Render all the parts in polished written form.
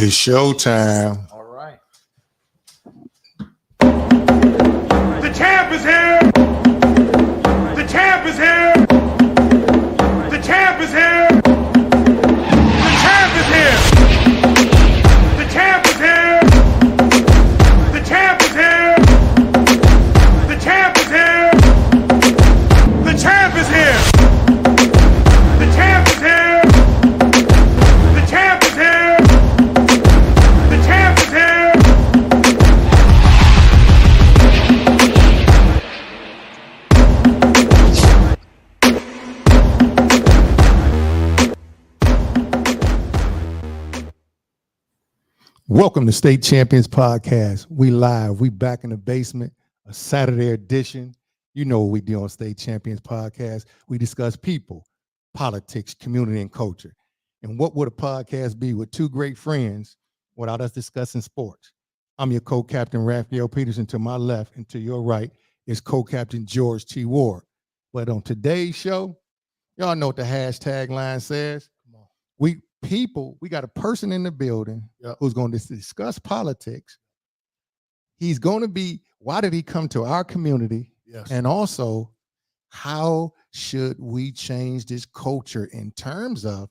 It's showtime. All right. The champ is here. The champ is here. The champ is here. The champ is here. The champ is here. The champ is here. The champ is here. The champ is here. The champ is here. The champ is here. The champ is here. Welcome to State Champions Podcast. We live. We back in the basement, a Saturday edition. You know what we do on State Champions Podcast. We discuss people, politics, community, and culture. And what would a podcast be with two great friends without us discussing sports? I'm your co-captain, Raphael Peterson. To my left and to your right is co-captain George T. Ward. But on today's show, y'all know what the hashtag line says. We got a person in the building who's going to discuss politics. He's going to be, why did he come to our community? Yes. And also, how should we change this culture in terms of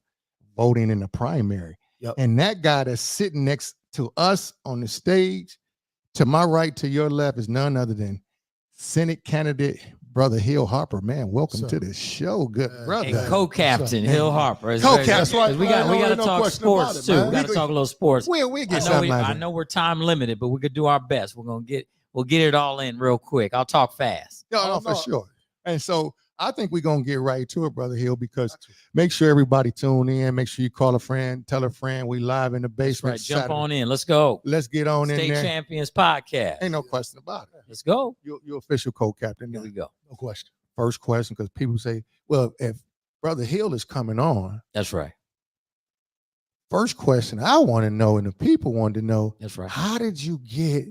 voting in the primary? Yep. And that guy that's sitting next to us on the stage, to my right, to your left, is none other than Senate candidate Brother Hill Harper. Man, welcome to the show, good brother. And co-captain Hill Harper. Co-captain. That's right. We got to no talk question sports about it, too. man. We got to talk a little sports. We'll get something like I that. know we're time limited, but we could do our best. We'll get it all in real quick. I'll talk fast. No, for sure. And so I think we're going to get right to it, Brother Hill, because make sure everybody tune in. Make sure you call a friend, tell a friend we live in the basement. That's right. Jump on in. Let's go. Let's get on in State there. Champions Podcast. Ain't no question about it. Let's go. You're official co-captain. Here we go. No question. First question, because people say, well, if Brother Hill is coming on, That's right. first question I want to know, and the people want to know, That's right. how did you get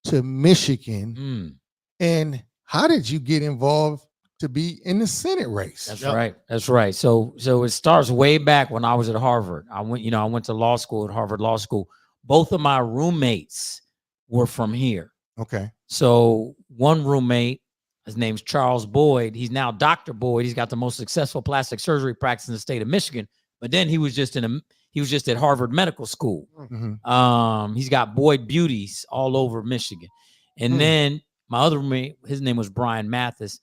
to Michigan? And how did you get involved to be in the Senate race? That's right. That's right. So it starts way back when I was at Harvard. I went to law school at Harvard Law School. Both of my roommates were from here. Okay. So one roommate, his name's Charles Boyd. He's now Dr. Boyd. He's got the most successful plastic surgery practice in the state of Michigan. But then he was just at Harvard Medical School. Mm-hmm. He's got Boyd Beauties all over Michigan. And then my other roommate, his name was Brian Mathis,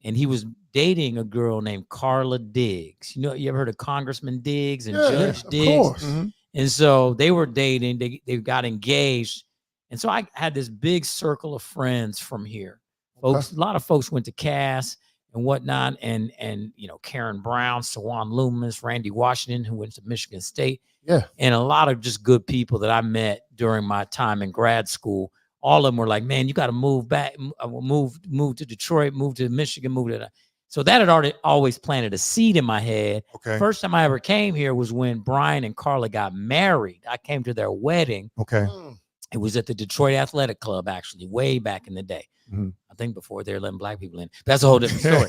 and he was dating a girl named Carla Diggs. You ever heard of Congressman Diggs and Judge Diggs? Of course. Mm-hmm. And so they were dating. They got engaged. And so I had this big circle of friends from here. Folks, a lot of folks went to Cass and whatnot, and Karen Brown, Sawan Loomis, Randy Washington, who went to Michigan State. Yeah. And a lot of just good people that I met during my time in grad school. All of them were like, man, you got to move back, move to Detroit, move to Michigan, move to that. So that had always planted a seed in my head. Okay. First time I ever came here was when Brian and Carla got married. I came to their wedding. Okay. It was at the Detroit Athletic Club, actually, way back in the day. Mm-hmm. I think before they were letting black people in. That's a whole different story.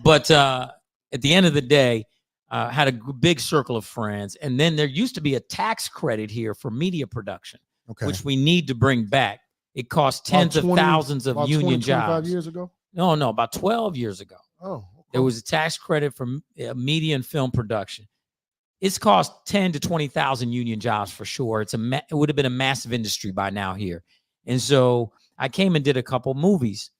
But at the end of the day, had a big circle of friends. And then there used to be a tax credit here for media production, which we need to bring back. It cost tens of thousands of union jobs. 25 years ago? No, about 12 years ago. Oh, okay. There was a tax credit for media and film production. It's cost 10 to 20,000 union jobs for sure. It would have been a massive industry by now here. And so I came and did a couple movies,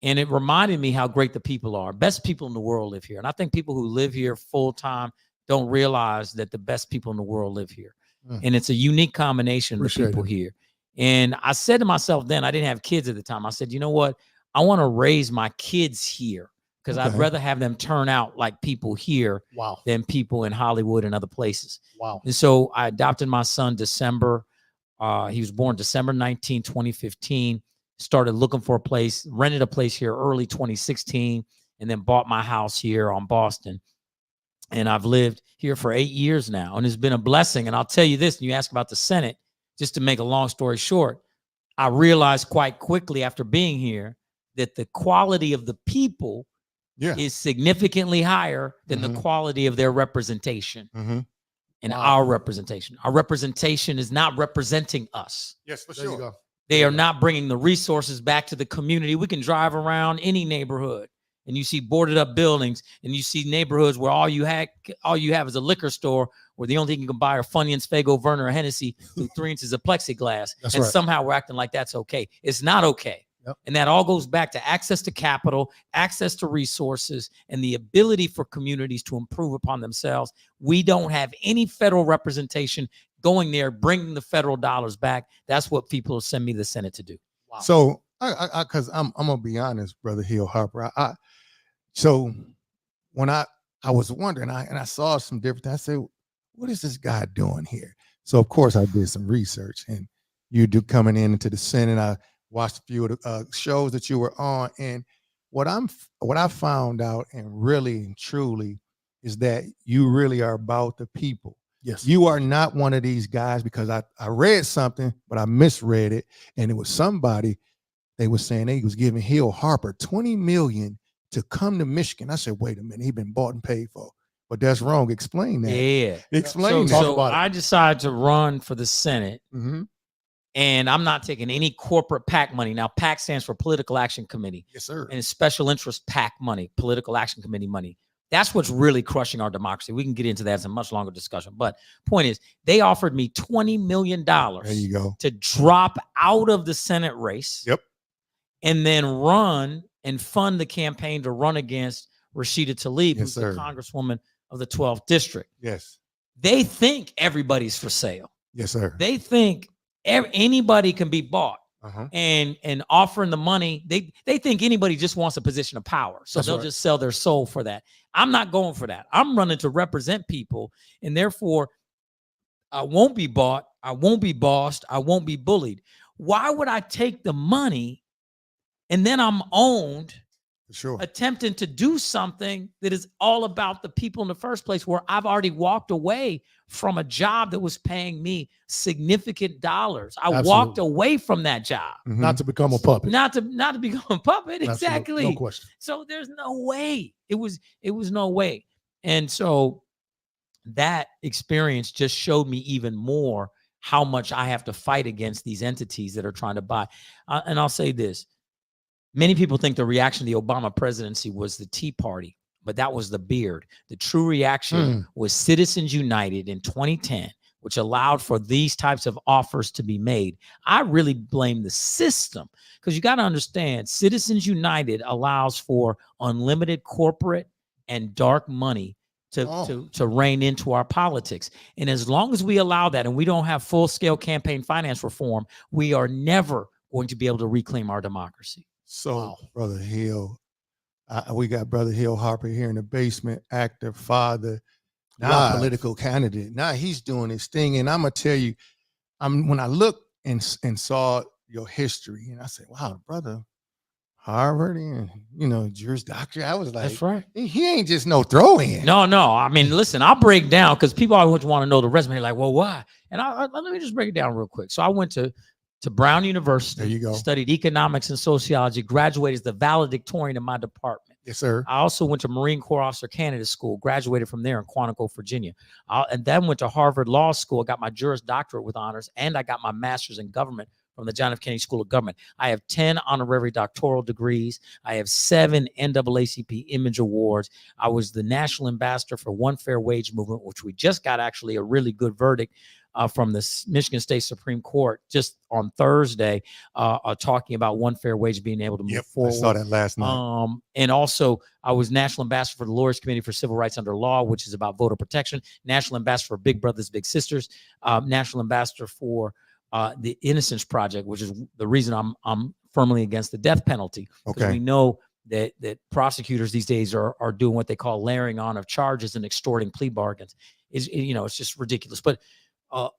and it reminded me how great the people are. Best people in the world live here. And I think people who live here full time don't realize that the best people in the world live here. And it's a unique combination of people here. And I said to myself then, I didn't have kids at the time. I said, you know what? I want to raise my kids here, because I'd rather have them turn out like people here than people in Hollywood and other places. Wow. And so I adopted my son December. He was born December 19, 2015. Started looking for a place, rented a place here early 2016, and then bought my house here on Boston. And I've lived here for 8 years now, and it's been a blessing. And I'll tell you this, and you ask about the Senate, just to make a long story short, I realized quite quickly after being here that the quality of the people is significantly higher than the quality of their representation. in our representation. Our representation is not representing us. Yes, for There you sure. go. They are not bringing the resources back to the community. We can drive around any neighborhood and you see boarded up buildings, and you see neighborhoods where all you have is a liquor store where the only thing you can buy are Funyuns, Faygo, Werner, or Hennessy through 3 inches of plexiglass. That's and right. somehow we're acting like that's okay. It's not okay. Yep. And that all goes back to access to capital, access to resources, and the ability for communities to improve upon themselves. We don't have any federal representation going there, bringing the federal dollars back. That's what people send me the Senate to do. Wow. So, because I'm gonna be honest, Brother Hill Harper. So when I was wondering, I saw some different. I said, "What is this guy doing here?" So of course I did some research, and you do coming into the Senate. I watched a few of the shows that you were on, and what I found out, and really and truly, is that you really are about the people. Yes. You are not one of these guys, because I read something, but I misread it, and it was somebody, they were saying they was giving Hill Harper $20 million to come to Michigan. I said, wait a minute, he been bought and paid for. But that's wrong. Explain that. Yeah. Explain So, that. Talk about it. I decided to run for the Senate, Mm-hmm. and I'm not taking any corporate PAC money. Now, PAC stands for Political Action Committee, Yes, sir. and it's special interest PAC money, Political Action Committee money. That's what's really crushing our democracy. We can get into that as a much longer discussion. But point is, they offered me $20 million There you go. to drop out of the Senate race. Yep. And then run and fund the campaign to run against Rashida Tlaib, Yes, who's sir. the congresswoman of the 12th district. Yes. They think everybody's for sale. Yes, sir. They think anybody can be bought, Uh-huh. and offering the money. They think anybody just wants a position of power. So That's they'll right. just sell their soul for that. I'm not going for that. I'm running to represent people, and therefore I won't be bought. I won't be bossed. I won't be bullied. Why would I take the money and then I'm owned For sure. attempting to do something that is all about the people in the first place, where I've already walked away from a job that was paying me significant dollars? I walked Absolutely. away from that job, Mhm. Not to become a puppet. not to become a puppet. Absolutely. Exactly. No question. So there's no way. It was no way. And so that experience just showed me even more how much I have to fight against these entities that are trying to buy. And I'll say this. Many people think the reaction to the Obama presidency was the Tea Party, but that was the beard. The true reaction was Citizens United in 2010, which allowed for these types of offers to be made. I really blame the system, because you got to understand, Citizens United allows for unlimited corporate and dark money to reign into our politics. And as long as we allow that, and we don't have full-scale campaign finance reform, we are never going to be able to reclaim our democracy. So, Brother Hill, we got Brother Hill Harper here in the basement, actor, father, now Live. political candidate. Now he's doing his thing. And I'm going to tell you, when I looked and saw your history, and I said, wow, brother, Harvard and, Juris Doctor, I was like, That's right. he ain't just no throw in. No. I mean, listen, I'll break down, because people always want to know the resume. Like, well, why? And let me just break it down real quick. So I went to Brown University. There you go. Studied economics and sociology, graduated as the valedictorian in my department. Yes, sir. I also went to Marine Corps Officer Candidate School, graduated from there in Quantico, Virginia. And then went to Harvard Law School, got my Juris Doctorate with honors, and I got my master's in government from the John F. Kennedy School of Government. I have 10 honorary doctoral degrees. I have 7 NAACP Image Awards. I was the national ambassador for One Fair Wage Movement, which we just got actually a really good verdict from the Michigan State Supreme Court just on Thursday, talking about one fair wage being able to move forward. I saw that last night. And also, I was national ambassador for the Lawyers Committee for Civil Rights Under Law, which is about voter protection. National ambassador for Big Brothers Big Sisters. National ambassador for the Innocence Project, which is the reason I'm firmly against the death penalty. Because Okay. we know that prosecutors these days are doing what they call layering on of charges and extorting plea bargains. It's just ridiculous. But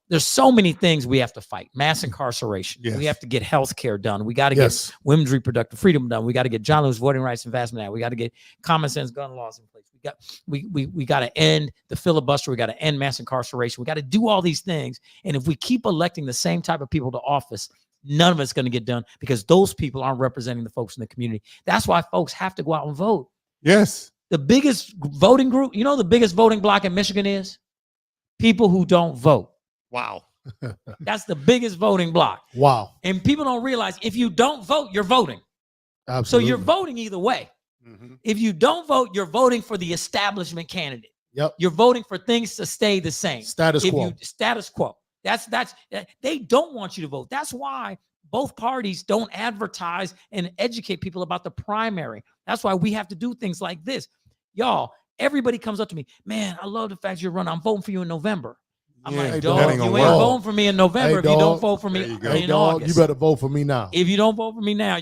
there's so many things we have to fight. Mass incarceration. Yes. We have to get health care done. We got to Yes. get women's reproductive freedom done. We got to get John Lewis Voting Rights Investment Act. We got to get common sense gun laws in place. We got to end the filibuster. We got to end mass incarceration. We got to do all these things. And if we keep electing the same type of people to office, none of it's going to get done, because those people aren't representing the folks in the community. That's why folks have to go out and vote. Yes. The biggest voting group, the biggest voting block in Michigan is People who don't vote. Wow. That's the biggest voting block. Wow. And people don't realize if you don't vote, you're voting. Absolutely. So you're voting either way. Mm-hmm. If you don't vote, you're voting for the establishment candidate. Yep. You're voting for things to stay the same. Status quo. Status quo. That's they don't want you to vote. That's why both parties don't advertise and educate people about the primary. That's why we have to do things like this. Y'all, everybody comes up to me, man, I love the fact you're running. I'm voting for you in November. I'm Yeah, like, hey, dog, dog, you ain't ain't gonna voting for me in November Hey, if you don't dog. vote for me There you go. Hey, in dog, August. you better vote for me now. If you don't vote for me now,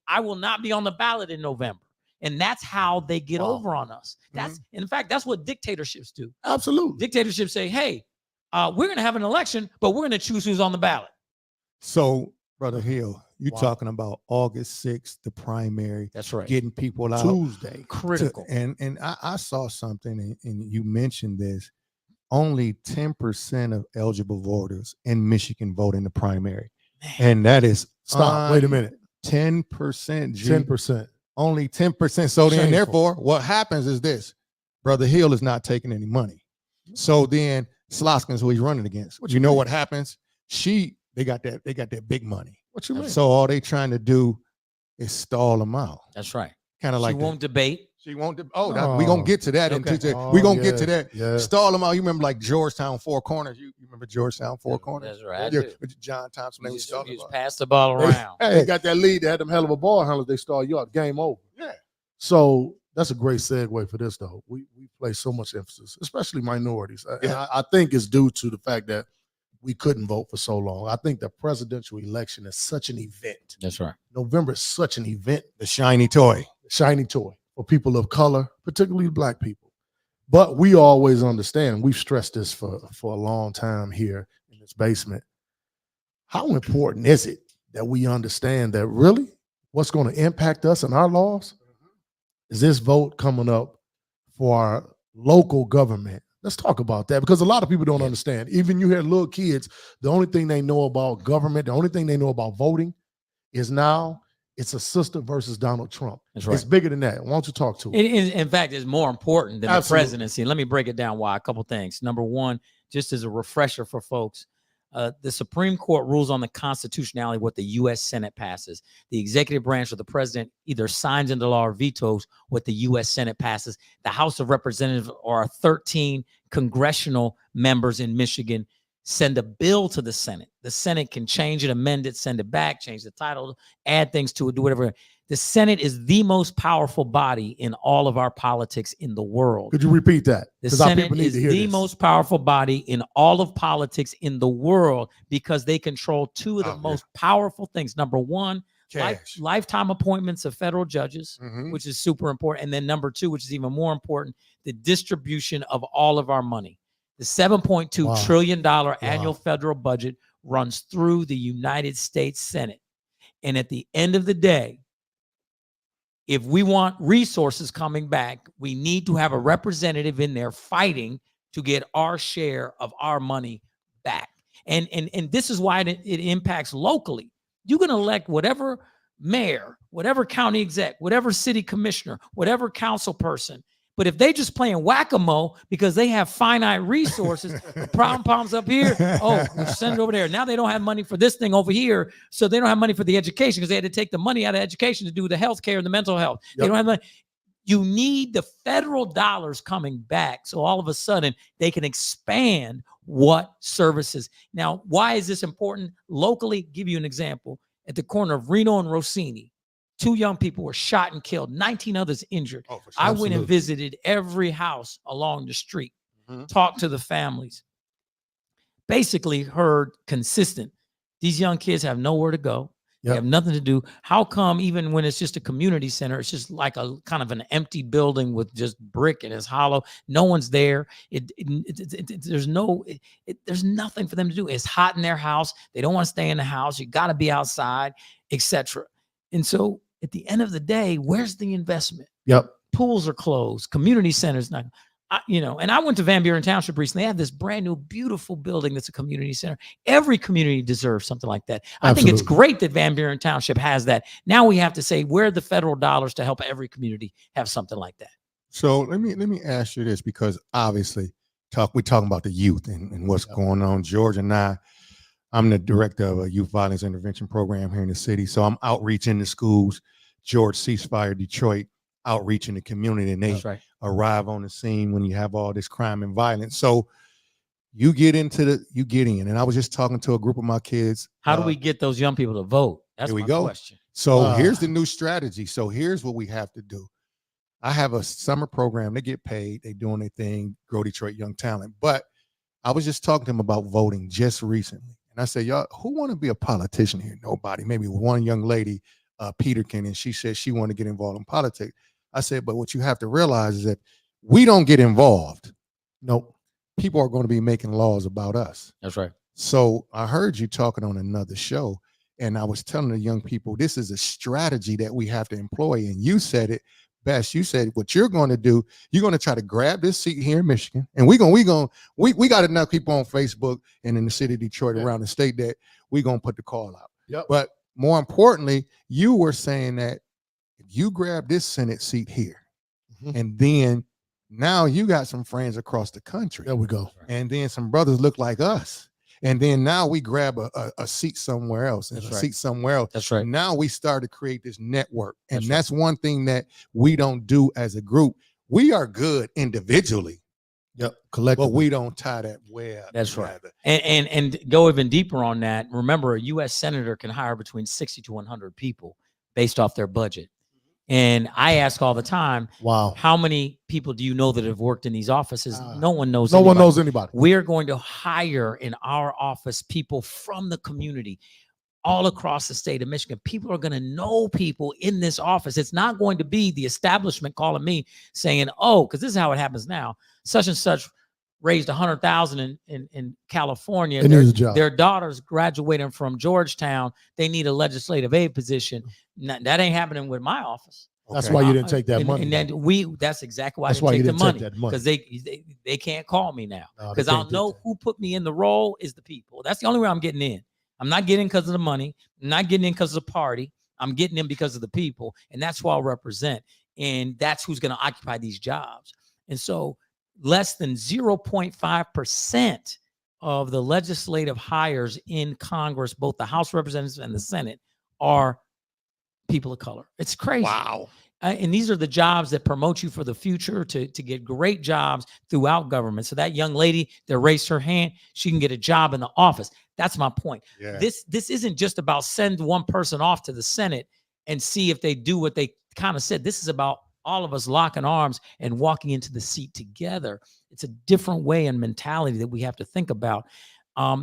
I will not be on the ballot in November. And that's how they get Wow. over on us. That's in fact, that's what dictatorships do. Absolutely. Dictatorships say, hey, we're going to have an election, but we're going to choose who's on the ballot. So, Brother Hill, you Wow. talking about August 6th, the primary, That's right. getting people out. Tuesday. Critical. And I saw something, and you mentioned this. Only 10% of eligible voters in Michigan vote in the primary. And that is Stop. Wait a minute. 10%. G. 10%. Only 10%. So then, Shameful. therefore, what happens is this: Brother Hill is not taking any money. So then, Sloskins, who he's running against, What you you know mean? what happens? They got that big money. What you mean? So all they trying to do is stall them out. That's right. Kind of She like won't debate. she won't. We gonna get to that. Okay. We gonna get to yeah, that. Yeah. Stall them out. You remember like Georgetown Four Corners? You remember Georgetown Four Corners? That's right. I Yeah, do. with John Thompson. They You was just, talking you just about. pass the ball around. They got that lead. They had them hell of a ball handlers. They start you out. Game over. Yeah. So that's a great segue for this, though. We place so much emphasis, especially minorities. And I think it's due to the fact that we couldn't vote for so long. I think the presidential election is such an event. That's right. November is such an event, The shiny toy. shiny toy for people of color, particularly Black people. But we always understand, we've stressed this for a long time here in this basement. How important is it that we understand that really what's going to impact us and our laws is this vote coming up for our local government? Let's talk about that, because a lot of people don't understand. Even you hear little kids, the only thing they know about government, the only thing they know about voting is now it's a sister versus Donald Trump. That's right. It's bigger than that. Why don't you talk to it? In fact, it's more important than Absolutely. the presidency. Let me break it down why. A couple things. Number one, just as a refresher for folks, the Supreme Court rules on the constitutionality of what the U.S. Senate passes. The executive branch or the president either signs into law or vetoes what the U.S. Senate passes. The House of Representatives, or 13 congressional members in Michigan, send a bill to the Senate. The Senate can change it, amend it, send it back, change the title, add things to it, do whatever. The Senate is the most powerful body in all of our politics in the world. Could you repeat that? The 'Cause our Senate people need is to hear the this. most powerful body in all of politics in the world because they control two of the most powerful things. Number one, Cash. lifetime appointments of federal judges, Mhm. which is super important. And then number two, which is even more important, the distribution of all of our money. The $7.2 Wow. trillion annual federal budget runs through the United States Senate. And at the end of the day, if we want resources coming back, we need to have a representative in there fighting to get our share of our money back. And this is why it impacts locally. You can elect whatever mayor, whatever county exec, whatever city commissioner, whatever council person. But if they just playing whack-a-mole because they have finite resources, the problem palms up here, oh, we'll send it over there. Now they don't have money for this thing over here, so they don't have money for the education because they had to take the money out of education to do the health care and the mental health. They don't have money. You need the federal dollars coming back so all of a sudden they can expand what services. Now, why is this important? Locally, give you an example. At the corner of Reno and Rossini, 2 young people were shot and killed, 19 others injured. Oh, for sure. I went and Absolutely. visited every house along the street, Mhm. talked to the families, basically heard consistent. These young kids have nowhere to go. They Yep. have nothing to do. How come even when it's just a community center, it's just like a kind of an empty building with just brick and it's hollow. No one's there. There's nothing for them to do. It's hot in their house. They don't want to stay in the house. You got to be outside, etc. And so at the end of the day, where's the investment? Yep. Pools are closed. Community centers not. And I went to Van Buren Township recently. They have this brand new, beautiful building that's a community center. Every community deserves something like that. I think it's Absolutely. great that Van Buren Township has that. Now we have to say, where are the federal dollars to help every community have something like that? So let me ask you this, because obviously we're talking about the youth and what's going on. George and I'm the director of a youth violence intervention program here in the city. So I'm outreaching the schools. George Ceasefire Detroit, outreaching the community, and they arrive on the scene when you have all this crime and violence. So you get in, and I was just talking to a group of my kids. How do we get those young people to vote? That's my question. So here's the new strategy. So here's what we have to do. I have a summer program. They get paid. They doing their thing, Grow Detroit Young Talent. But I was just talking to them about voting just recently. And I said, y'all, who want to be a politician here? Nobody. Maybe one young lady, Peterkin, and she said she wanted to get involved in politics. I said, but what you have to realize is that we don't get involved. Nope. People are going to be making laws about us. That's right. So I heard you talking on another show, and I was telling the young people, this is a strategy that we have to employ. And you said it best. You said what you're going to do, you're going to try to grab this seat here in Michigan. And we got enough people on Facebook and in the city of Detroit around the state that we're going to put the call out. Yep. But more importantly, you were saying that if you grab this Senate seat here, and then now you got some friends across the country. There we go. And then some brothers look like us. And then now we grab a seat somewhere else and seat somewhere else. That's right. Now we start to create this network. And that's one thing that we don't do as a group. We are good individually. Yep. Collectively. But we don't tie that web. That's right. And go even deeper on that. Remember, a U.S. senator can hire between 60 to 100 people based off their budget. And I ask all the time, wow, how many people do you know that have worked in these offices? No one knows. No one knows anybody. We're going to hire in our office people from the community all across the state of Michigan. People are going to know people in this office. It's not going to be the establishment calling me saying, oh, because this is how it happens now. Such and such raised $100,000 in California. Their daughter's graduating from Georgetown. They need a legislative aid position. That ain't happening with my office. That's why you didn't take that money. And that's exactly why I didn't take the money, because they can't call me now, because I'll know who put me in the role is the people. That's the only way I'm getting in. I'm not getting in because of the money. I'm not getting in because of the party. I'm getting in because of the people, and that's who I'll represent. And that's who's going to occupy these jobs. And so less than 0.5% of the legislative hires in Congress, both the House of Representatives and the Senate, are people of color. It's crazy. Wow. And these are the jobs that promote you for the future to get great jobs throughout government. So that young lady that raised her hand, she can get a job in the office. That's my point. Yeah. This isn't just about send one person off to the Senate and see if they do what they kind of said. This is about all of us locking arms and walking into the seat together. It's a different way and mentality that we have to think about.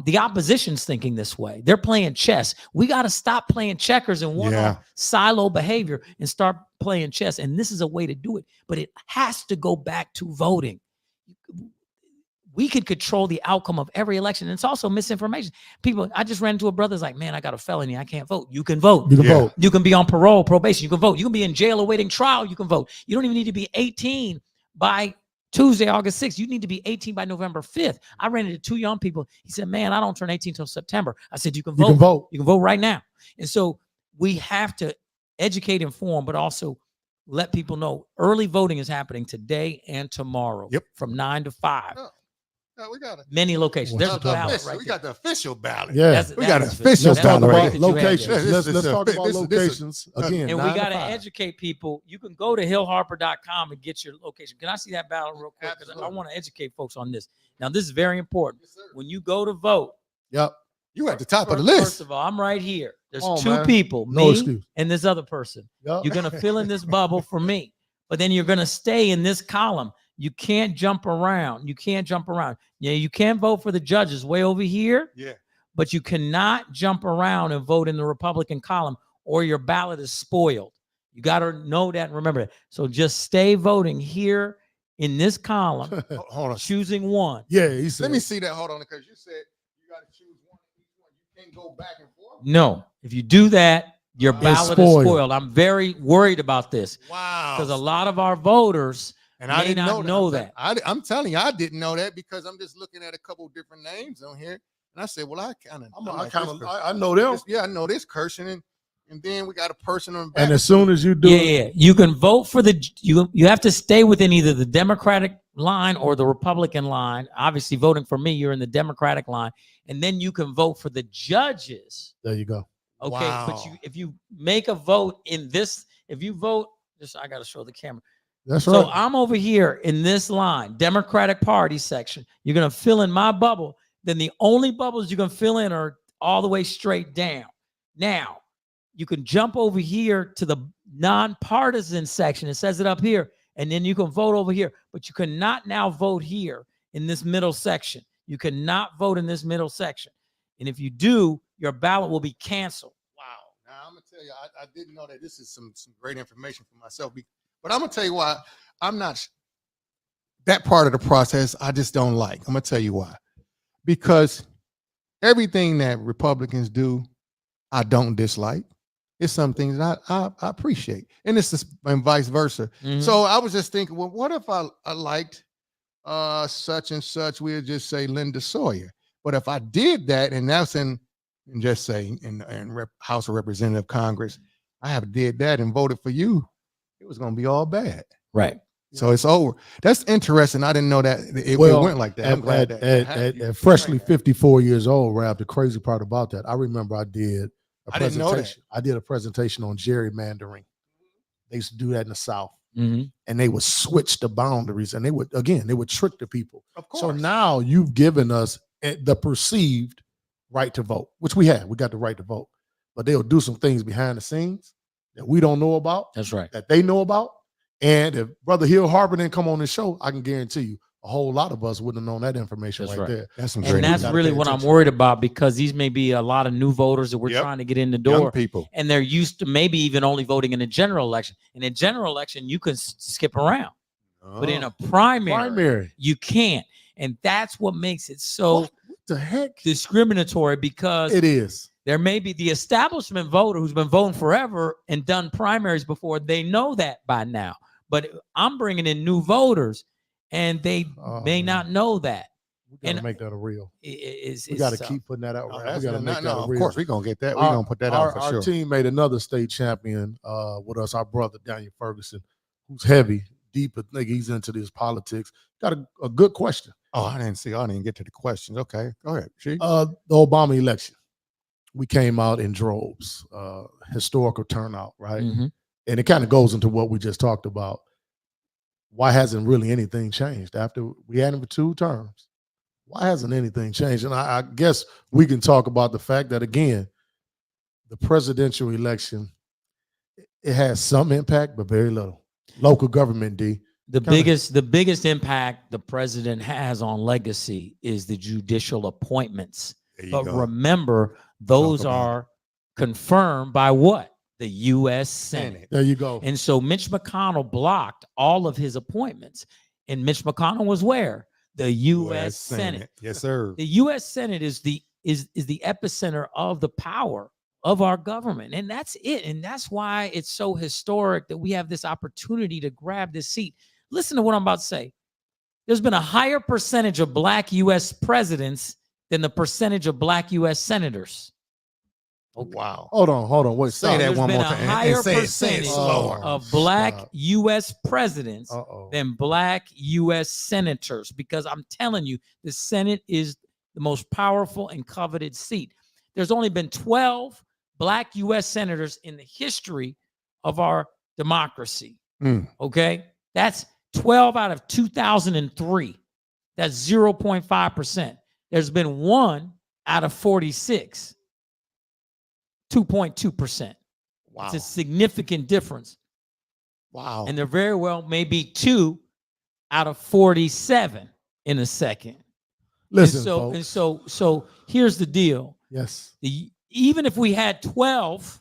The opposition's thinking this way. They're playing chess. We got to stop playing checkers and one silo behavior and start playing chess. And this is a way to do it. But it has to go back to voting. We could control the outcome of every election. And it's also misinformation. People, I just ran into a brother's like, man, I got a felony. I can't vote. You can vote. You can vote. You can be on parole, probation. You can vote. You can be in jail awaiting trial. You can vote. You don't even need to be 18 by Tuesday, August 6th. You need to be 18 by November 5th. I ran into two young people. He said, man, I don't turn 18 until September. I said, you can vote. You can vote. You can vote right now. And so we have to educate, inform, but also let people know early voting is happening today and tomorrow from 9 to 5. No, we got many locations. There's a ballot right We got the official ballot. Yeah, we got an official let's talk ballot. about locations. Let's talk about locations again. And we got to educate people. You can go to hillharper.com and get your location. Can I see that ballot real quick? Because I want to educate folks on this. Now, this is very important. When you go to vote, you at the top of the list. First of all, I'm right here. There's two people, me and this other person. You're going to fill in this bubble for me, but then you're going to stay in this column. You can't jump around. You can't jump around. Yeah, you can vote for the judges way over here. Yeah. But you cannot jump around and vote in the Republican column or your ballot is spoiled. You got to know that and remember that. So just stay voting here in this column. Hold on. Choosing one. Yeah, he said. Let me see that. Hold on, because you said you got to choose one. You can't go back and forth. No. If you do that, your ballot is spoiled. I'm very worried about this. Wow. Because a lot of our voters and I didn't know that. I'm telling you, I didn't know that because I'm just looking at a couple different names on here, and I said, "Well, I know them. I know this Kirshen, and then we got a person on the back. And as soon as you do, Yeah. You can vote for you have to stay within either the Democratic line or the Republican line. Obviously, voting for me, you're in the Democratic line, and then you can vote for the judges. there you go. Okay, but Wow. if you make a vote in this, if you vote, I got to show the camera. That's So right. I'm over here in this line, Democratic Party section. You're gonna fill in my bubble. Then the only bubbles you can fill in are all the way straight down. Now you can jump over here to the nonpartisan section. It says it up here, and then you can vote over here. But you cannot now vote here in this middle section. You cannot vote in this middle section. And if you do, your ballot will be canceled. Wow. Now I'm gonna tell you, I didn't know that. This is some great information for myself. But I'm gonna tell you why I'm not that part of the process. I just don't like. I'm gonna tell you why. Because everything that Republicans do, I don't dislike. It's some things I appreciate, and it's just, and vice versa. Mhm. So I was just thinking, well, what if I liked such and such? We'll just say Linda Sawyer. But if I did that, and that's in just say in House of Representative Congress, I have did that and voted for you, it was going to be all bad. Right. So it's over. That's interesting. I didn't know that it Well, went like that. I'm glad that at freshly 54 years old, Rab, the crazy part about that, I remember I did a I didn't know that. presentation. I did a presentation on gerrymandering. They used to do that in the South, Mhm. and they would switch the boundaries, and they would trick the people. Of course. So now you've given us the perceived right to vote, which we have. We got the right to vote, but they'll do some things behind the scenes that we don't know about, That's right. that they know about. And if Brother Hill Harper didn't come on the show, I can guarantee you a whole lot of us wouldn't have known that information That's right right. there. That's some And great. that's gotta really pay what I'm attention. worried about, because these may be a lot of new voters that we're Yep. trying to get in the young door, people. and they're used to maybe even only voting in a general election. In a general election, you can skip around, but in a primary, you can't, and that's what makes it so What the heck? discriminatory, because It is. there may be the establishment voter who's been voting forever and done primaries before. They know that by now, but I'm bringing in new voters, and they Oh, may man. not know that. We got to And make that a real. It's We got to tough. keep putting that out. Oh, Right? that's We got to no, make that no, a of real. course, we're going to get that. We're going to put that our, out for our sure. team made another state champion with us, our brother Daniel Ferguson, who's heavy, deep. I think he's into this politics. Got a good question. Oh, I didn't get to the questions. Okay, go ahead. Chief. The Obama election, we came out in droves, historical turnout, right? Mhm. And it kind of goes into what we just talked about. Why hasn't really anything changed after we had him for 2 terms? Why hasn't anything changed? And I guess we can talk about the fact that, again, the presidential election, it has some impact, but very little. Local government, D. The Kinda- biggest impact the president has on legacy is the judicial appointments. There you But go. remember, those about are confirmed by what? The U.S. Senate. There you go. And so Mitch McConnell blocked all of his appointments. And Mitch McConnell was where? The U.S. Senate. Yes, sir. The U.S. Senate is the epicenter of the power of our government. And that's it. And that's why it's so historic that we have this opportunity to grab this seat. Listen to what I'm about to say. There's been a higher percentage of Black U.S. presidents than the percentage of Black U.S. senators. Wow. Hold on. Wait, Say that There's one been more a time. and higher say it percentage slower. of Black Stop. U.S. presidents Uh-oh. than Black U.S. senators, because I'm telling you, the Senate is the most powerful and coveted seat. There's only been 12 Black U.S. senators in the history of our democracy. Mm. Okay? That's 12 out of 2003. That's 0.5%. There's been 1 out of 46. 2.2%. Wow. It's a significant difference. Wow. And there very well may be 2 out of 47 in a second. Listen, and folks. so here's the deal. Yes. Even if we had 12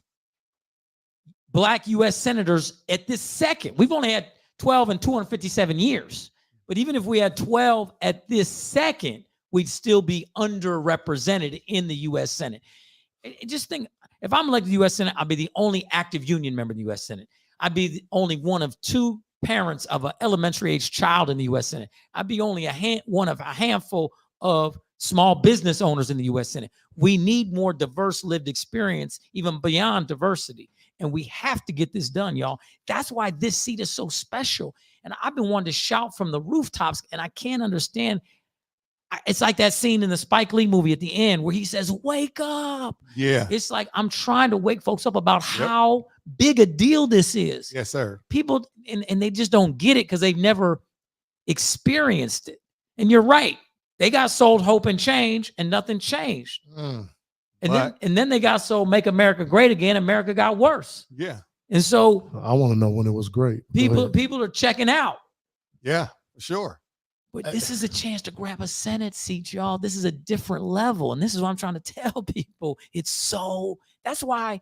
Black U.S. senators at this second, we've only had 12 in 257 years. But even if we had 12 at this second, we'd still be underrepresented in the U.S. Senate. Just think, if I'm elected to the U.S. Senate, I'll be the only active union member in the U.S. Senate. I'd be the only one of 2 parents of an elementary age child in the U.S. Senate. I'd be only one of a handful of small business owners in the U.S. Senate. We need more diverse lived experience, even beyond diversity. And we have to get this done, y'all. That's why this seat is so special. And I've been wanting to shout from the rooftops, and I can't understand. It's like that scene in the Spike Lee movie at the end where he says, "Wake up." Yeah. It's like I'm trying to wake folks up about how big a deal this is. Yes, sir. People, and they just don't get it because they've never experienced it. And you're right. They got sold hope and change, and nothing changed. And then they got sold Make America Great Again. America got worse. Yeah. And so I want to know when it was great. people are checking out. Yeah, for sure. But this is a chance to grab a Senate seat, y'all. This is a different level. And this is what I'm trying to tell people. That's why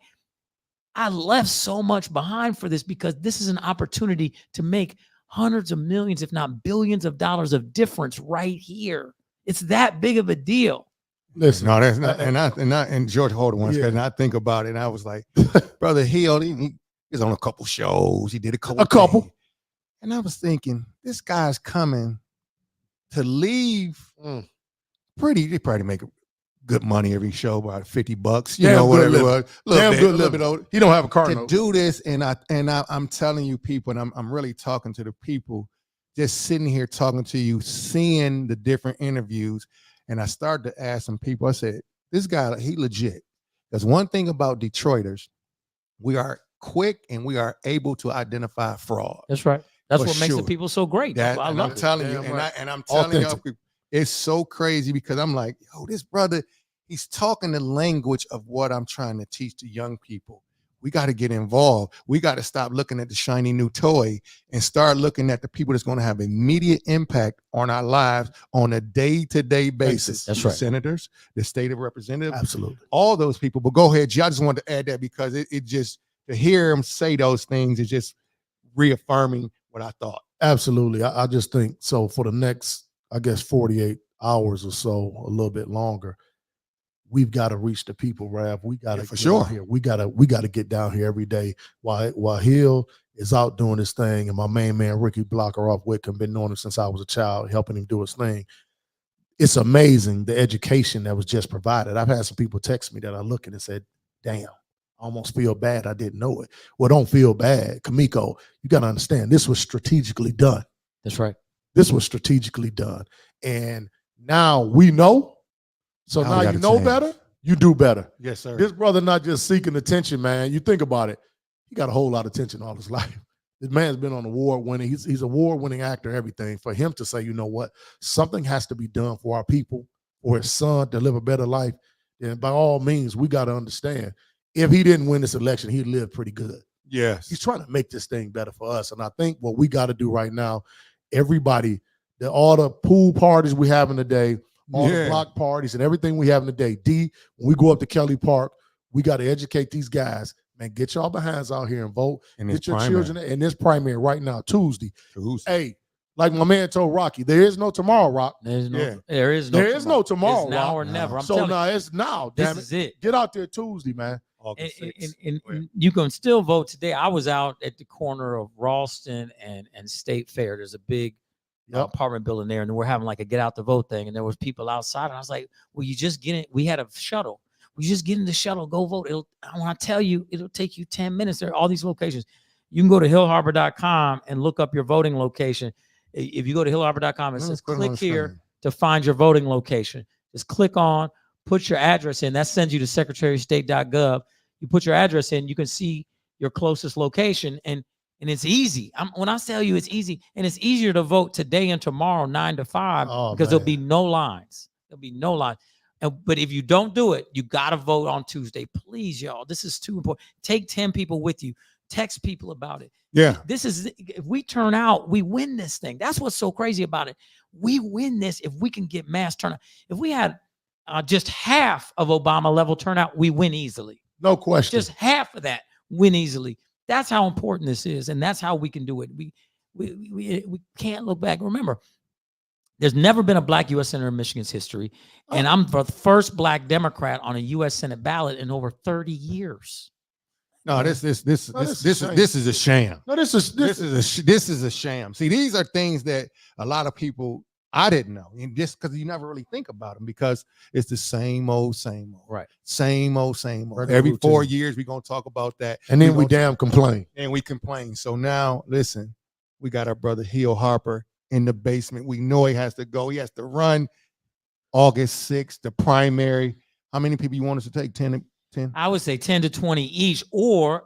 I left so much behind for this, because this is an opportunity to make hundreds of millions, if not billions of dollars of difference right here. It's that big of a deal. Listen, no, that's not, and George Holden once, and I think about it, and I was like, Brother Hill, he was on a couple shows. He did a couple. Things. And I was thinking, this guy's coming to leave they probably make good money every show, about $50, you know, whatever it was. A little bit older. He don't have a car to do this, and I'm telling you, people, and I'm really talking to the people, just sitting here talking to you, seeing the different interviews, and I started to ask some people. I said, this guy, he legit. Because one thing about Detroiters, we are quick and we are able to identify fraud. That's right. That's what makes the people so great. I'm telling you, and I'm telling you, it's so crazy, because I'm like, yo, this brother, he's talking the language of what I'm trying to teach to young people. We got to get involved. We got to stop looking at the shiny new toy and start looking at the people that's going to have immediate impact on our lives on a day-to-day basis. That's the right. Senators, the state of representatives, absolutely, all those people. But go ahead, G. I just wanted to add that, because it just, to hear him say those things is just reaffirming what I thought. Absolutely. I just think so. For the next, I guess, 48 hours or so, a little bit longer, we've got to reach the people, Rav. We got to get out here. We got to get down here every day while Hill is out doing his thing, and my main man Ricky Blocker off Wickham, been knowing him since I was a child, helping him do his thing. It's amazing the education that was just provided. I've had some people text me that I look at and said, damn, I almost feel bad I didn't know it. Well, don't feel bad. Kamiko, you got to understand, this was strategically done. That's right. This was strategically done. And now we know. So now you know better, you do better. Yes, sir. This brother not just seeking attention, man. You think about it. He got a whole lot of attention all his life. This man's been on award-winning. He's award-winning actor, everything. For him to say, you know what, something has to be done for our people, for his son to live a better life, then by all means, we got to understand, if he didn't win this election, he'd live pretty good. Yes. He's trying to make this thing better for us. And I think what we got to do right now, everybody, all the pool parties we having today, all the block parties and everything we have in the day. When we go up to Kelly Park, we got to educate these guys. Man, get y'all behinds out here and vote. Get your children in this primary right now, Tuesday. Hey, like my man told Rocky, there is no tomorrow, Rock. There is no tomorrow. It's now or never. So now it's now. Damn this is it. Get out there Tuesday, man. And you can still vote today. I was out at the corner of Ralston and State Fair. There's a big apartment building there, and we're having like a get out the vote thing, and there was people outside, and I was like, well, you just get it. We had a shuttle. We just get in the shuttle, go vote. I want to tell you, it'll take you 10 minutes. There are all these locations. You can go to hillharbor.com and look up your voting location. If you go to hillharbor.com, it says click here to find your voting location. Just click on, put your address in. That sends you to secretaryofstate.gov. You put your address in, you can see your closest location, and it's easy. When I tell you it's easy, and it's easier to vote today and tomorrow 9 to 5 because there'll be no lines. There'll be no lines. But if you don't do it, you got to vote on Tuesday. Please, y'all. This is too important. Take 10 people with you. Text people about it. Yeah. If we turn out, we win this thing. That's what's so crazy about it. We win this if we can get mass turnout. If we had just half of Obama level turnout, we win easily. No question. Just half of that, win easily. That's how important this is, and that's how we can do it. We can't look back. Remember, there's never been a black U.S. Senator in Michigan's history, and I'm the first black Democrat on a U.S. Senate ballot in over 30 years. No, this is a sham. No, this is a sham. See, these are things that a lot of people I didn't know. And just because you never really think about them, because it's the same old, Right. same old, same old. Regular Every 4 routine. years, we're going to talk about that. And then we gonna damn complain. and we complain. So now, listen, we got our brother Hill Harper in the basement. We know he has to go. He has to run August 6th, the primary. How many people you want us to take? 10? I would say 10 to 20 each, or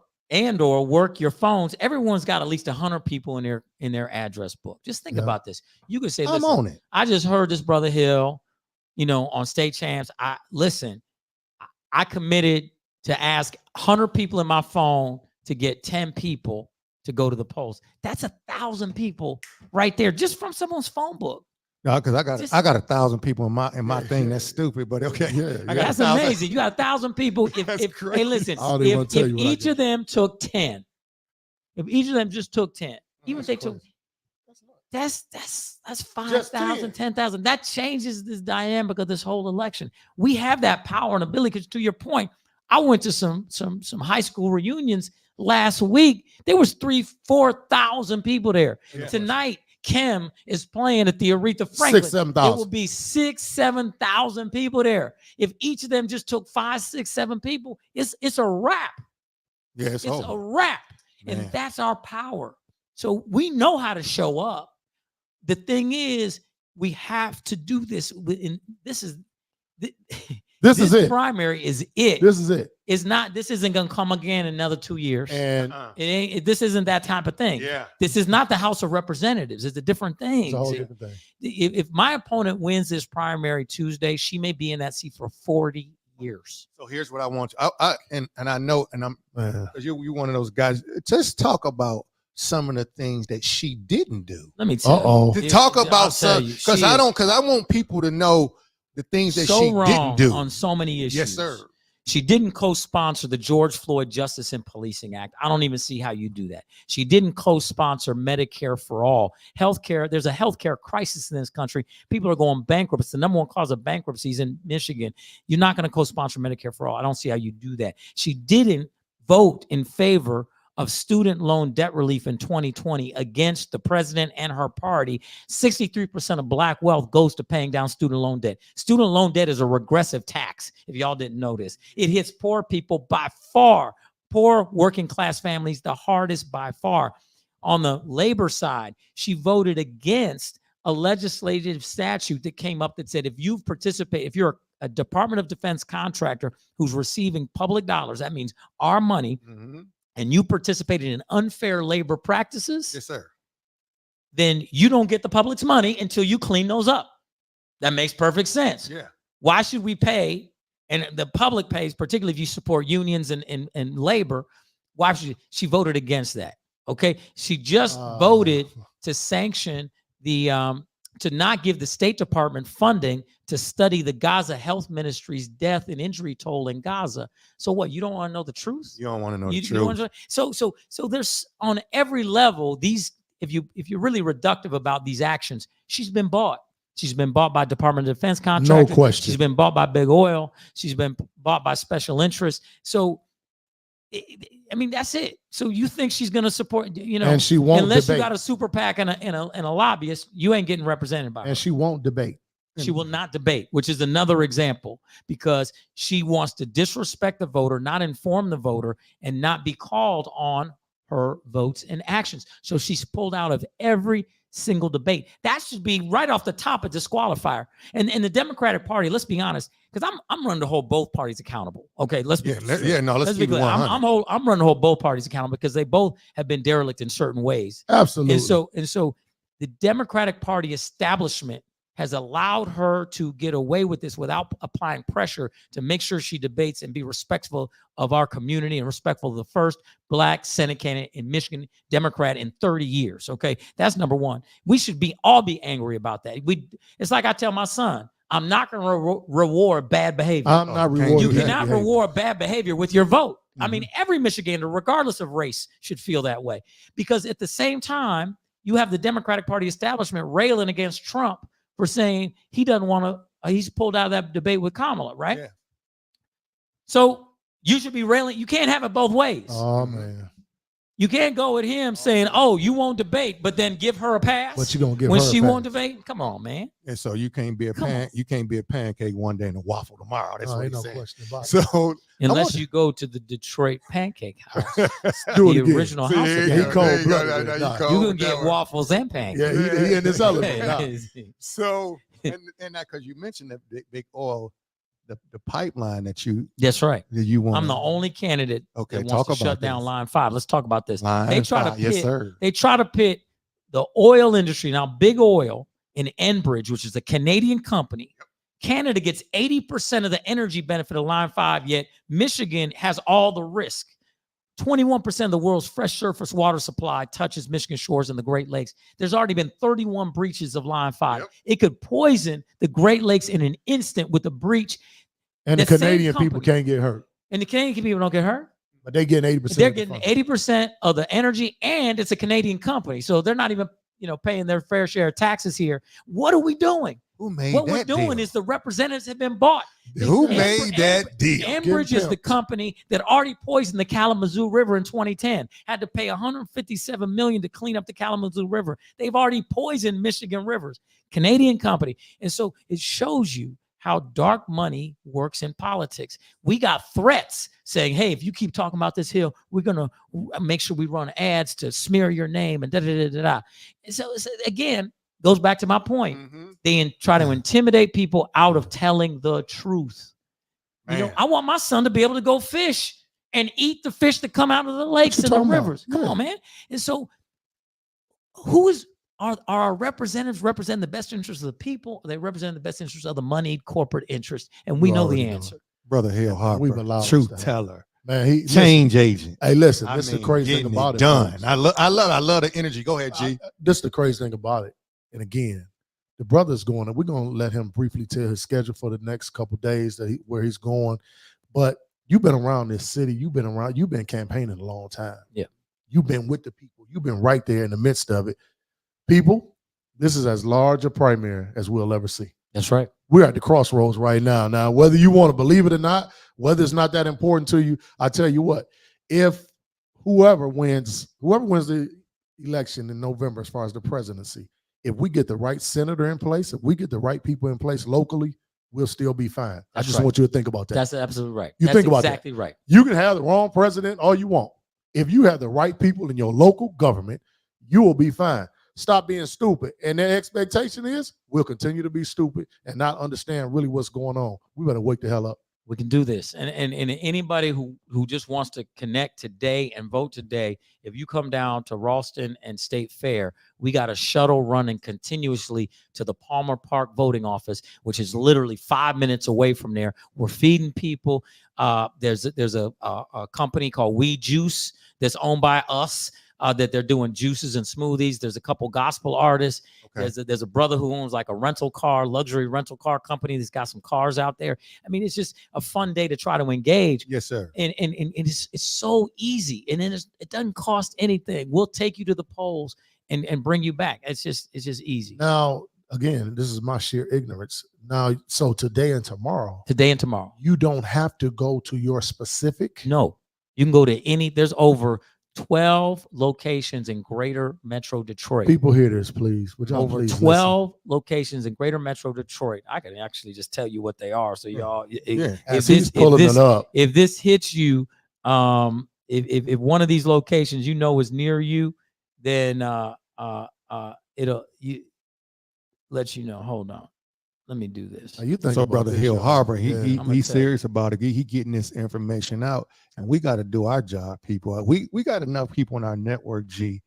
work your phones. Everyone's got at least 100 people in their address book. Just think Yeah. about this. You could say, I'm listen, on it. I just heard this brother Hill, on State Champs. I committed to ask 100 people in my phone to get 10 people to go to the polls. That's 1,000 people right there, just from someone's phone book. No, because I got 1,000 people in my thing. That's stupid, but okay. Yeah, I got That's 1,000. amazing. You got 1,000 people. That's Hey, crazy. listen, I don't even wanna if tell you what I each did. of them took 10, if each of them just took 10, even if they That's took, crazy. that's Just 5,000, 10. 10,000. That changes this dynamic of this whole election. We have that power and ability. Because to your point, I went to some high school reunions last week. There was 3,000-4,000 people there. Yeah. Tonight, Kim is playing at the Aretha Franklin. 6,000-7,000. There will be 6,000-7,000 people there. If each of them just took 5, 6, 7 people, it's a wrap. Yeah, it's It's over. a wrap. Man. And that's our power. So we know how to show up. The thing is, we have to do this. This is it. primary is it. This is it. It's not. This isn't gonna come again in another 2 years. And It ain't. This isn't that type of thing. Yeah. This is not the House of Representatives. It's a different thing. it's a whole See, different thing. if my opponent wins this primary Tuesday, she may be in that seat for 40 years. So here's what I want you. And I know, and I'm Man. because you're one of those guys. Just talk about some of the things that she didn't do. Let me tell Uh-oh. you. To talk I'll about tell some, you, because she I is don't, because I want people to know the things that so she wrong didn't do. on so many issues. Yes, sir. She didn't co-sponsor the George Floyd Justice and Policing Act. I don't even see how you do that. She didn't co-sponsor Medicare for all. Healthcare, there's a healthcare crisis in this country. People are going bankrupt. It's the number one cause of bankruptcies in Michigan. You're not going to co-sponsor Medicare for all. I don't see how you do that. She didn't vote in favor of student loan debt relief in 2020 against the president and her party. 63% of Black wealth goes to paying down student loan debt. Student loan debt is a regressive tax, if y'all didn't know this. It hits poor people by far, poor working class families, the hardest by far. On the labor side, she voted against a legislative statute that came up that said if you've participated, if you're a Department of Defense contractor who's receiving public dollars, that means our money, Mm-hmm. and you participated in unfair labor practices, Yes, sir. then you don't get the public's money until you clean those up. That makes perfect sense. Yeah. Why should we pay? And the public pays, particularly if you support unions and labor. Why should she voted against that? Okay. She just voted to sanction the to not give the State Department funding to study the Gaza Health Ministry's death and injury toll in Gaza. So what? You don't want to know the truth? You don't want to know You the don't truth. wanna- So there's on every level these. If you're really reductive about these actions, she's been bought. She's been bought by Department of Defense contractors. No question. She's been bought by big oil. She's been bought by special interests. So, I mean, that's it. So you think she's going to support? And she won't unless debate. you got a super PAC and a lobbyist, you ain't getting represented by her. And she won't debate. She will not debate, which is another example, because she wants to disrespect the voter, not inform the voter, and not be called on her votes and actions. So she's pulled out of every single debate. That should be right off the top a disqualifier. And the Democratic Party, let's be honest, because I'm running to hold both parties accountable. Okay, let's be Let's be keep it clear. 100. I'm running to hold both parties accountable because they both have been derelict in certain ways. Absolutely. And so the Democratic Party establishment has allowed her to get away with this without applying pressure to make sure she debates and be respectful of our community and respectful of the first Black Senate candidate in Michigan, Democrat, in 30 years. Okay, that's number one. We should all be angry about that. It's like I tell my son, I'm not going to reward bad behavior. I'm not can't rewarding do You that cannot behavior. reward bad behavior with your vote. I Mm-hmm. mean, every Michigander, regardless of race, should feel that way. Because at the same time, you have the Democratic Party establishment railing against Trump for saying he doesn't want to, he's pulled out of that debate with Kamala, right? Yeah. So you should be railing. You can't have it both ways. Oh man. You can't go with him saying, "Oh, you won't debate," but then give her a pass. But you gonna give when her a she won't pass. debate. Come on, man. And so you can't be a Come on. you can't be a pancake one day and a waffle tomorrow. That's what ain't he's no saying. question about it. So Unless want- you go to the Detroit Pancake House, Do it the again. original See, house. yeah, of he yeah, pancakes. cold there you go. blooded. Now you Nah, cold You can with that get one. waffles and pancakes. Yeah, he in his element now. So and that because you mentioned that big oil, the pipeline that you That's right. want. I'm the only candidate Okay, that wants talk to shut about down this. Line 5. Let's talk about this. Line They try to 5, yes, pit. sir. They try to pit the oil industry. Now, Big Oil in Enbridge, which is a Canadian company, Canada gets 80% of the energy benefit of Line 5, yet Michigan has all the risk. 21% of the world's fresh surface water supply touches Michigan shores and the Great Lakes. There's already been 31 breaches of Line 5. Yep. It could poison the Great Lakes in an instant with a breach. And the The same Canadian people company. can't get hurt. And the Canadian people don't get hurt. But they getting 80%. They're getting 80% of the energy, and it's a Canadian company. So they're not even, paying their fair share of taxes here. What are we doing? Who made What that we're doing deal? is the representatives have been bought. Who Enbridge- made that deal? Enbridge is the pimped. company that already poisoned the Kalamazoo River in 2010. Had to pay $157 million to clean up the Kalamazoo River. They've already poisoned Michigan rivers. Canadian company. And so it shows you how dark money works in politics. We got threats saying, hey, if you keep talking about this hill, we're going to make sure we run ads to smear your name and da-da-da-da-da. And so again, goes back to my point. Mhm. They try to intimidate people out of telling the truth. Man. I want my son to be able to go fish and eat the fish that come out of the lakes you and the talking about? rivers. Come Yeah. on, man. And so are our representatives represent the best interests of the people? Or they represent the best interests of the moneyed corporate interest? And we You know already the know answer. Brother Hill Harper, We've allowed us truth to have- teller, Man, he change agent. Hey, listen, I this is mean, the crazy thing getting about it. done. folks. I love the energy. Go ahead, G. This is the crazy thing about it. And again, the brother's going, and we're going to let him briefly tell his schedule for the next couple of days where he's going. But you've been around this city. You've been campaigning a long time. Yeah. You've been with the people. You've been right there in the midst of it. People, this is as large a primary as we'll ever see. That's right. We're at the crossroads right now. Now, whether you want to believe it or not, whether it's not that important to you, I tell you what, if whoever wins the election in November as far as the presidency, if we get the right senator in place, if we get the right people in place locally, we'll still be fine. I That's just right. want you to think about that. That's absolutely right. You That's think about that. exactly right. You can have the wrong president all you want. If you have the right people in your local government, you will be fine. Stop being stupid. And their expectation is we'll continue to be stupid and not understand really what's going on. We better wake the hell up. We can do this. And anybody who just wants to connect today and vote today, if you come down to Ralston and State Fair, we got a shuttle running continuously to the Palmer Park voting office, which is literally 5 minutes away from there. We're feeding people. There's a company called We Juice that's owned by us. That they're doing juices and smoothies. There's a couple gospel artists. Okay. There's a brother who owns like a luxury rental car company that's got some cars out there. I mean, it's just a fun day to try to engage. Yes, sir. And it's so easy. And then it doesn't cost anything. We'll take you to the polls and bring you back. It's just easy. Now, again, this is my sheer ignorance. Now, so today and tomorrow, You don't have to go to your specific. No, you can go to there's over 12 locations in greater Metro Detroit. People hear this, please. Would y'all Over please 12 locations in greater Metro Detroit. I can actually just tell you what they are. So y'all, Yeah. As he's pulling it up. if this hits you, if one of these locations is near you, then it'll let you know. Hold on. Let me do this. Now, you think So, about Brother this, Hill y'all. Harper, Yeah. he's serious about it. He getting this information out, and we got to do our job, people. We got enough people in our network, G,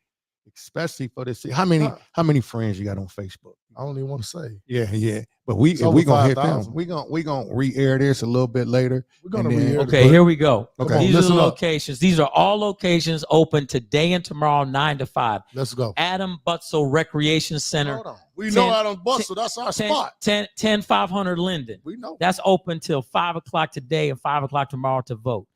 especially for this. How many friends you got on Facebook? I don't even want to say. Yeah. But It's if we over gonna hit 5,000. them, we gonna re-air this a little bit later. We're gonna And then- re-air Okay, this, here we go. Okay. These are listen the up. locations. These are all locations open today and tomorrow, 9 to 5. Let's go. Adam Butzel Recreation Center, Hold on. We 10 know Adam Bustle. That's our 10, spot. 500 Linden. We know. That's open till 5 o'clock today and 5 o'clock tomorrow to vote.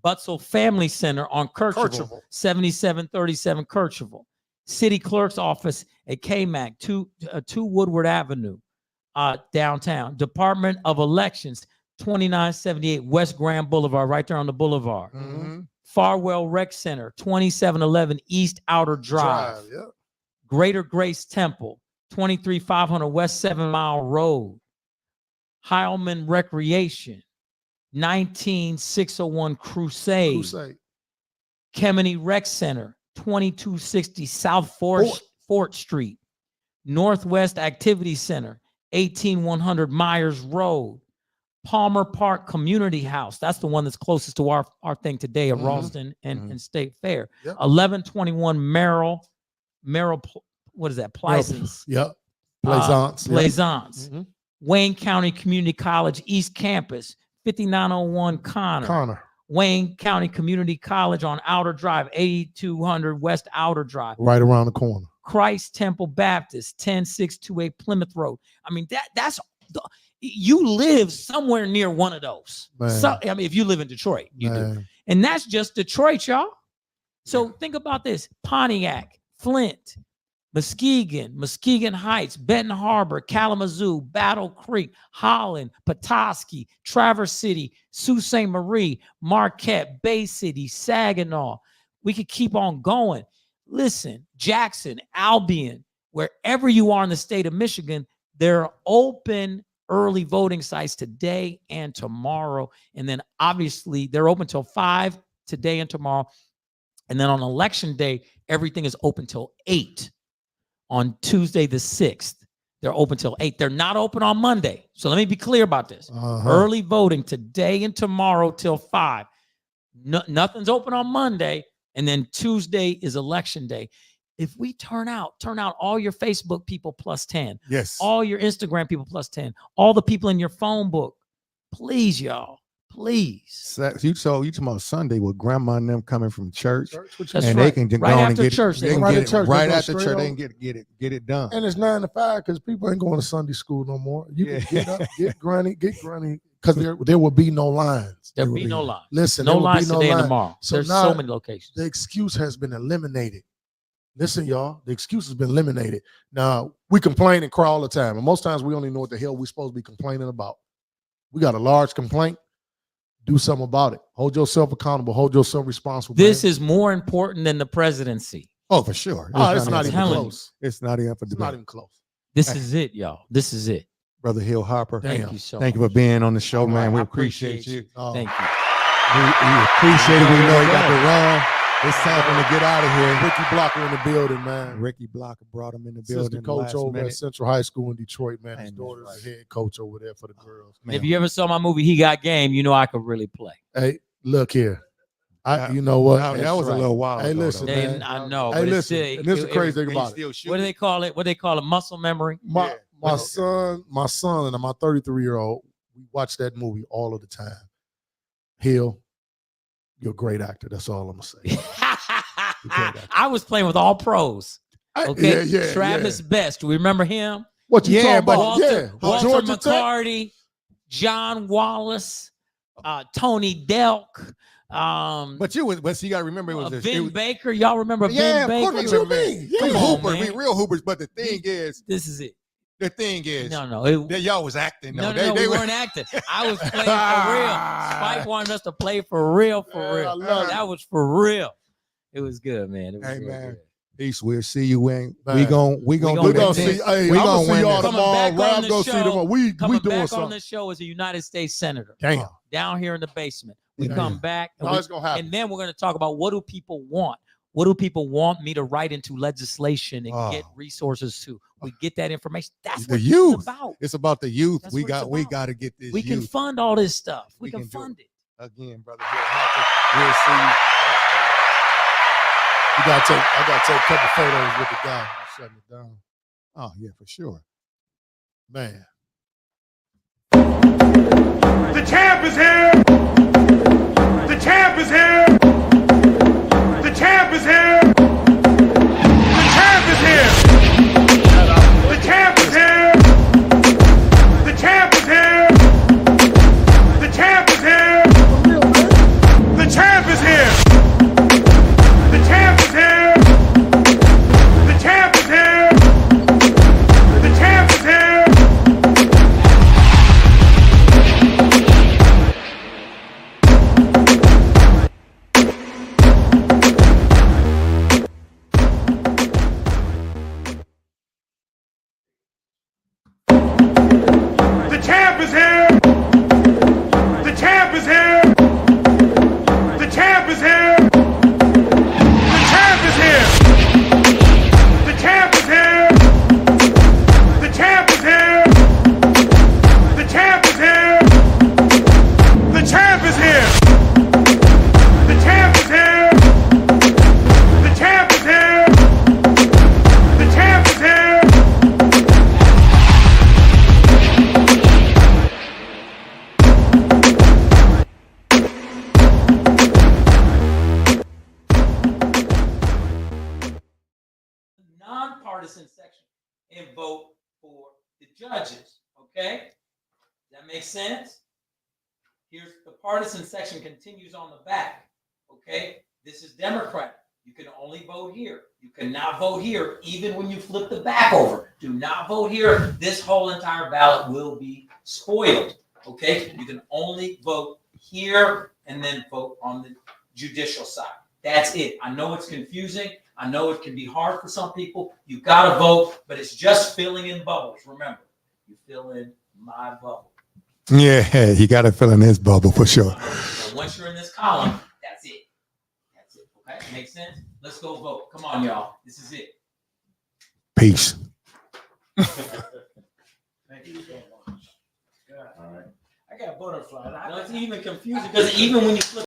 Butzel Family Center on Kercheval, 7737 Kercheval. City Clerk's Office at KMAC, 2 Woodward Avenue, downtown. Department of Elections, 2978 West Grand Boulevard, right there on the boulevard. Mhm. Farwell Rec Center, 2711 East Outer Drive. Yeah. Greater Grace Temple, 23500 West 7 Mile Road. Heilman Recreation, 19601 Crusade. Kemeny Rec Center, 2260 South Fort Street. Northwest Activity Center, 18100 Myers Road. Palmer Park Community House, that's the one that's closest to our thing today at Ralston and State Fair. Yep. 1121 Merrill, what is that? Plaisance. Yep. Plaisance. Plaisance. Wayne County Community College East Campus, 5901 Connor. Wayne County Community College on Outer Drive, 8200 West Outer Drive. Right around the corner. Christ Temple Baptist, 10628 Plymouth Road. I mean, that's you live somewhere near one of those. So, I mean, if you live in Detroit, you do. And that's just Detroit, y'all. So think about this. Pontiac, Flint, Muskegon Heights, Benton Harbor, Kalamazoo, Battle Creek, Holland, Petoskey, Traverse City, Sault Ste. Marie, Marquette, Bay City, Saginaw. We could keep on going. Listen, Jackson, Albion, wherever you are in the state of Michigan, there are open early voting sites today and tomorrow. And then obviously they're open till 5 today and tomorrow. And then on election day, everything is open till 8. On Tuesday the 6th, they're open till 8. They're not open on Monday. So let me be clear about this. Early voting today and tomorrow till 5. Nothing's open on Monday. And then Tuesday is election day. If we turn out all your Facebook people plus 10. Yes. All your Instagram people plus 10. All the people in your phone book. Please, y'all. Please. You talking about Sunday with grandma and them coming from church, That's and right. they can just Right go on after and get church, it. they They can can get get it. it right They go after church. straight They on. can get it done. And it's 9 to 5 because people ain't going to Sunday school no more. You can get up, get granny, because there will be no lines. There'll be no lines. Listen, No there will lines be no today and lines. tomorrow. So There's now so many locations. The excuse has been eliminated. Listen, y'all, the excuse has been eliminated. Now, we complain and cry all the time. And most times we only know what the hell we're supposed to be complaining about. We got a large complaint. Do something about it. Hold yourself accountable. Hold yourself responsible. This is more important than the presidency. Oh, for sure. It's not even telling close. It's not even for It's debate. not even close. This is it, y'all. This is it. Brother Hill Harper. Thank you so Thank you much. for being on the show, All man. right, We I appreciate you. Thank you. We appreciate it. We know you got the run. It's time for him to get out of here. Ricky Blocker in the building, man. Ricky Blocker brought him in the building. Assistant coach last over minute. at Central High School in Detroit, man. His Man, daughter's that's the head coach over there for the girls. And if you ever saw my movie, He Got Game, you know I could really play. Hey, look here. Yeah. You know what? That was a little while Hey, ago, listen, though. man. I know. Hey, but it's listen. still- And this is the crazy thing Can you about it. still shoot What do they call it? What they call it? Muscle memory. My Yeah. son and my 33-year-old, we watch that movie all of the time. Hill, you're a great actor. That's all I'm gonna say. I was playing with all pros. Okay, Yeah, Travis Best. Do we remember him? What you Yeah, talking but about? Walter Georgia Tech. McCarty, John Wallace, Tony Delk. But you got to remember it was Vin Baker. Y'all remember yeah, Vin of course Baker? we remember Vin. Yeah. We Come on, hoopers. man. We real hoopers. But the thing is, This is it. No. that y'all was acting. No, They we were- weren't acting. I was playing for real. Spike wanted us to play for real. I love it. That was for real. It was good, man. It was Hey, real man. good. Peace. We'll see you when Man. we gon' We do gonna We that gonna thing. see. Hey, We I'm gonna gonna see win y'all this. Coming tomorrow. back on Rab the gonna see show. tomorrow. We Coming doing back on something. this show as a United States Senator. Damn. Down here in the basement. We Damn. come back and, No, it's gonna happen. and then we're going to talk about what do people want? What do people want me to write into legislation and get resources to? We get that information. That's The what youth. it's about. It's about the youth. That's We what it's got about. to get this We can youth fund all this stuff. We We can can do fund it. again, brother. Hill Harper. We'll see you. I gotta take a couple photos with the guy. Shutting it down. Oh yeah, for sure. Man. The champ is here! The champ is here! The champ is here! The champ is here! The champ is here! The champ is here! The champ is here! The champ is here! The champ is here! The champ is here! The champ is here! vote for the judges. Okay? Does that make sense? Here's the partisan section continues on the back. Okay? This is Democrat. You can only vote here. You cannot vote here, even when you flip the back over. Do not vote here. This whole entire ballot will be spoiled. Okay? You can only vote here and then vote on the judicial side. That's it. I know it's confusing. I know it can be hard for some people. You got to vote, but it's just filling in bubbles. Remember, you fill in my bubble. Yeah, you got to fill in this bubble for sure. So once you're in this column, that's it. That's it. Okay? Makes sense? Let's go vote. Come on, y'all. This is it. Peace. Thank you so much. All right. I got butterflies. No, it's even confusing because even when you flip